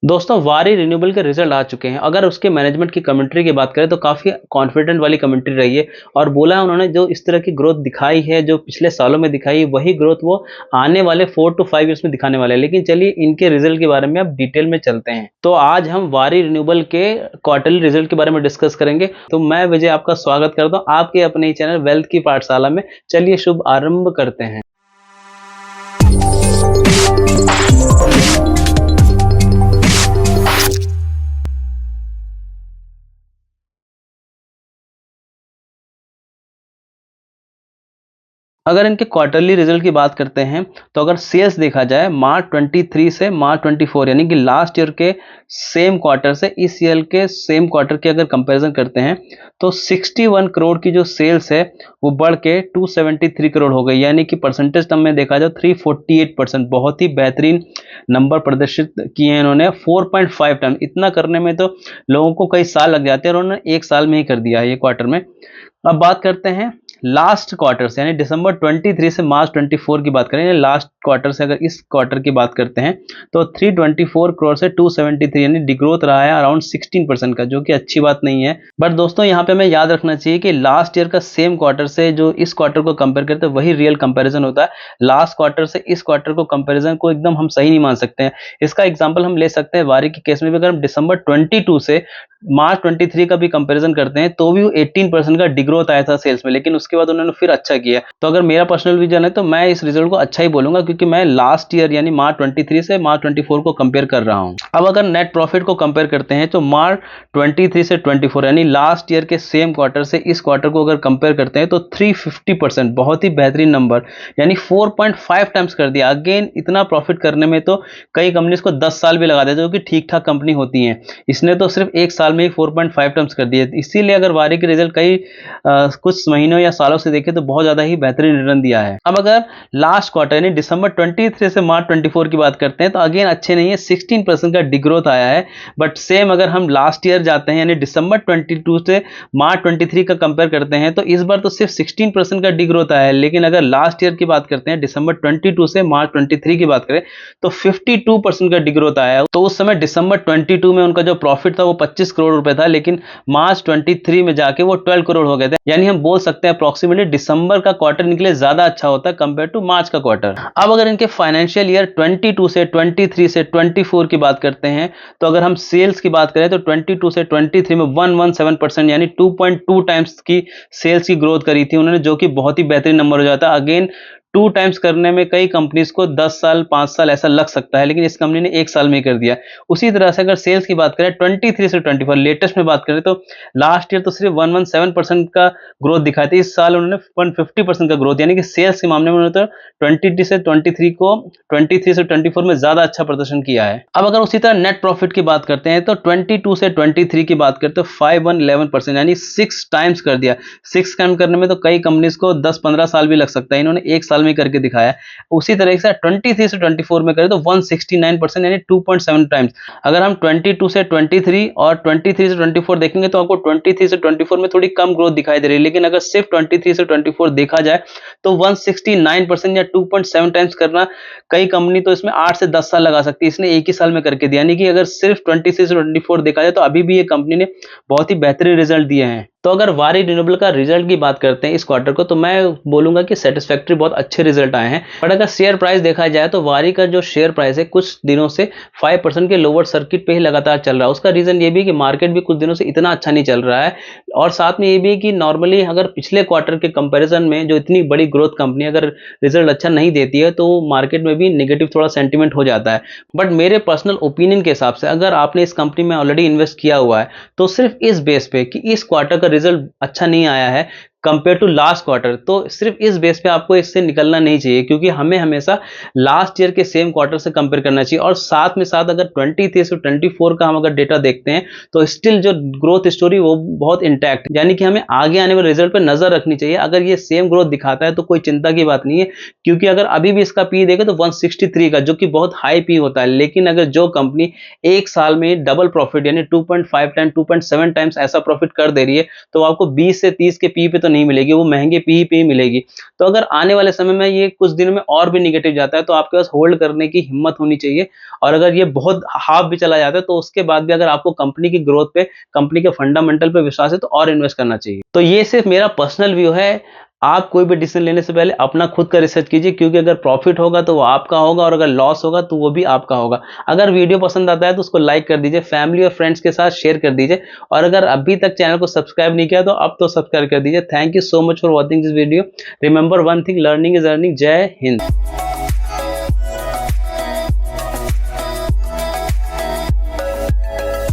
दोस्तों वारी रिन्यूएबल के रिजल्ट आ चुके हैं। अगर उसके मैनेजमेंट की कमेंट्री की बात करें तो काफ़ी कॉन्फिडेंट वाली कमेंट्री रही है और बोला है उन्होंने जो इस तरह की ग्रोथ दिखाई है, जो पिछले सालों में दिखाई है, वही ग्रोथ वो आने वाले 4 टू 5 ईयर्स में दिखाने वाले हैं। लेकिन चलिए इनके रिजल्ट के बारे में अब डिटेल में चलते हैं। तो आज हम वारी रिन्यूएबल के क्वार्टरली रिजल्ट के बारे में डिस्कस करेंगे। तो मैं विजय आपका स्वागत करता हूँ आपके अपने ही चैनल वेल्थ की पाठशाला में। चलिए शुभ आरंभ करते हैं। अगर इनके क्वार्टरली रिजल्ट की बात करते हैं तो अगर सेल्स देखा जाए मार्च 23 से मार्च 24 यानी कि लास्ट ईयर के सेम क्वार्टर से इस ईयर के सेम क्वार्टर के अगर कंपैरिजन करते हैं तो 61 करोड़ की जो सेल्स है वो बढ़ के 273 करोड़ हो गई, यानी कि परसेंटेज टर्म में देखा जाए 348%। बहुत ही बेहतरीन नंबर प्रदर्शित किए हैं इन्होंने। 4.5 टाइम इतना करने में तो लोगों को कई साल लग जाते हैं और उन्होंने एक साल में ही कर दिया है ये क्वार्टर में। अब बात करते हैं लास्ट क्वार्टर से, यानी दिसंबर 23 से मार्च 24 की बात करें, लास्ट क्वार्टर से अगर इस क्वार्टर की बात करते हैं तो 324 करोड़ से 273 यानी डिग्रोथ रहा है अराउंड 16% का, जो कि अच्छी बात नहीं है। बट दोस्तों यहाँ पे हमें याद रखना चाहिए कि लास्ट ईयर का सेम क्वार्टर से जो इस क्वार्टर को कंपेयर करते हैं वही रियल कंपैरिजन होता है। लास्ट क्वार्टर से इस क्वार्टर को कंपैरिजन को एकदम हम सही नहीं मान सकते हैं। इसका एग्जाम्पल हम ले सकते हैं वारी के केस में भी। अगर हम दिसंबर 22 से मार्च 23 का भी कंपैरिजन करते हैं तो भी 18% का डिग्रोथ आया था सेल्स में, लेकिन उसके बाद उन्होंने फिर अच्छा किया। तो अगर मेरा पर्सनल विजन है तो मैं इस रिजल्ट को अच्छा ही बोलूंगा, क्योंकि मैं लास्ट ईयर यानी मार्च 23 से मार्च 24 को कंपेयर कर रहा हूं। अब अगर नेट प्रॉफिट को कंपेयर करते हैं तो मार्च 23 से 24 यानी लास्ट ईयर के सेम क्वार्टर से इस क्वार्टर को अगर कंपेयर करते हैं तो 350%, बहुत ही बेहतरीन नंबर, यानी 4.5 टाइम्स कर दिया। अगेन इतना प्रॉफिट करने में तो कई कंपनीज को 10 साल भी लगा देते हैं, जो कि ठीक ठाक कंपनी होती है। इसने तो सिर्फ एक साल में ही 4.5 टाइम्स कर दिए। इसीलिए अगर वारी के रिजल्ट कई कुछ महीनों या सालों से देखें तो बहुत ज्यादा ही बेहतरीन रिटर्न दिया है। अब अगर लास्ट क्वार्टर यानी दिसंबर 23 से मार्च 24 की बात करते हैं तो अगेन अच्छे नहीं है, 16% का डिग्रोथ आया है। बट सेम अगर हम लास्ट ईयर जाते हैं यानी दिसंबर 22 से मार्च 23 का कंपेयर करते हैं तो इस बार तो सिर्फ 16% का डिग्रोथ आया है। लेकिन अगर लास्ट ईयर की बात करते हैं दिसंबर 22 से मार्च 23 की बात करें तो 52% का डिग्रोथ आया है। तो उस समय दिसंबर 22 में उनका जो प्रॉफिट था वो 25 करोड़ रुपए था, लेकिन मार्च 23 में जाके वो 12 करोड़ हो गए थे। यानी हम बोल सकते हैं अप्रोक्सीमेटली दिसंबर का क्वार्टर निकले ज्यादा अच्छा होता है कंपेयर टू मार्च का क्वार्टर। अब अगर इनके फाइनेंशियल ईयर 22 से 23 से 24 की बात करते हैं तो अगर हम सेल्स की बात करें तो 22 से 23 में 117% यानी 2.2 टाइम्स की सेल्स की ग्रोथ करी थी उन्होंने, जो कि बहुत ही बेहतरीन नंबर हो जाता है। अगेन 2 टाइम्स करने में कई कंपनीज को 10 साल 5 साल ऐसा लग सकता है, लेकिन इस कंपनी ने एक साल में ही कर दिया। उसी तरह से अगर सेल्स की बात करें 23 से 24 लेटेस्ट में बात करें तो लास्ट ईयर तो सिर्फ 117% का ग्रोथ दिखाई थी, इस साल उन्होंने 150% का ग्रोथ, यानी कि सेल्स के मामले में उन्होंने तो 23 से 24 में ज्यादा अच्छा प्रदर्शन किया है। अब अगर उसी तरह नेट प्रॉफिट की बात करते हैं तो 22 से 23 की बात करते हैं 511% यानी 6 टाइम्स कर दिया। 6 टाइम करने में तो कई कंपनीज को 10-15 साल भी लग सकता है, इन्होंने एक साल में करके दिखाया। उसी तरह से 23 से 24 में करें तो 169% यानी 2.7 टाइम्स। अगर हम 22 से 23 और 23 से 24 देखेंगे तो आपको 23 से 24 में थोड़ी कम ग्रोथ दिखाई दे रही है, लेकिन अगर सिर्फ 23 से 24 देखा जाए तो 169% या 2.7 टाइम्स करना कई कंपनी तो इसमें 8 से 10 साल लगा सकती है, इसने एक ही साल में करके दिया। यानी कि अगर सिर्फ 23 से 24 देखा जाए तो अभी भी ये कंपनी ने बहुत ही बेहतरीन रिजल्ट दिए हैं। तो अगर वारी रिन्यूएबल का रिजल्ट की बात करते हैं इस क्वार्टर को तो मैं बोलूंगा कि सेटिस्फैक्टरी बहुत अच्छे रिजल्ट आए हैं। बट अगर शेयर प्राइस देखा जाए तो वारी का जो शेयर प्राइस है कुछ दिनों से 5% के लोअर सर्किट पे ही लगातार चल रहा है। उसका रीजन ये भी है कि मार्केट भी कुछ दिनों से इतना अच्छा नहीं चल रहा है, और साथ में ये भी है कि नॉर्मली अगर पिछले क्वार्टर के कंपेरिजन में जो इतनी बड़ी ग्रोथ कंपनी अगर रिजल्ट अच्छा नहीं देती है तो मार्केट में भी नेगेटिव थोड़ा सेंटीमेंट हो जाता है। बट मेरे पर्सनल ओपिनियन के हिसाब से अगर आपने इस कंपनी में ऑलरेडी इन्वेस्ट किया हुआ है तो सिर्फ इस बेस पे कि इस क्वार्टर का रिजल्ट अच्छा नहीं आया है कंपेयर टू लास्ट क्वार्टर, तो सिर्फ इस बेस पे आपको इससे निकलना नहीं चाहिए, क्योंकि हमें हमेशा लास्ट ईयर के सेम क्वार्टर से कंपेयर करना चाहिए। और साथ में साथ अगर 23 से 24 का हम अगर डेटा देखते हैं तो स्टिल जो ग्रोथ स्टोरी वो बहुत इंटैक्ट, यानी कि हमें आगे आने वाले रिजल्ट पे नजर रखनी चाहिए। अगर ये सेम ग्रोथ दिखाता है तो कोई चिंता की बात नहीं है, क्योंकि अगर अभी भी इसका पी देखें तो 163 का, जो कि बहुत हाई पी होता है। लेकिन अगर जो कंपनी एक साल में डबल प्रॉफिट यानी 2.5 टाइम 2.7 टाइम्स ऐसा प्रॉफिट कर दे रही है तो आपको 20 से 30 के पी पे तो नहीं मिलेगी, वो महंगे पी ही मिलेगी। तो अगर आने वाले समय में ये कुछ दिन में और भी निगेटिव जाता है तो आपके पास होल्ड करने की हिम्मत होनी चाहिए। और अगर ये बहुत हाफ भी चला जाता है तो उसके बाद भी अगर आपको कंपनी की ग्रोथ पे, कंपनी के फंडामेंटल पे विश्वास है तो और इन्वेस्ट करना चाहिए। तो ये सिर्फ मेरा पर्सनल व्यू है। आप कोई भी डिसीजन लेने से पहले अपना खुद का रिसर्च कीजिए, क्योंकि अगर प्रॉफिट होगा तो वो आपका होगा और अगर लॉस होगा तो वो भी आपका होगा। अगर वीडियो पसंद आता है तो उसको लाइक कर दीजिए, फैमिली और फ्रेंड्स के साथ शेयर कर दीजिए, और अगर अभी तक चैनल को सब्सक्राइब नहीं किया तो अब तो सब्सक्राइब कर दीजिए। Thank you so much for watching this video. Remember one thing, learning is earning. जय हिंद।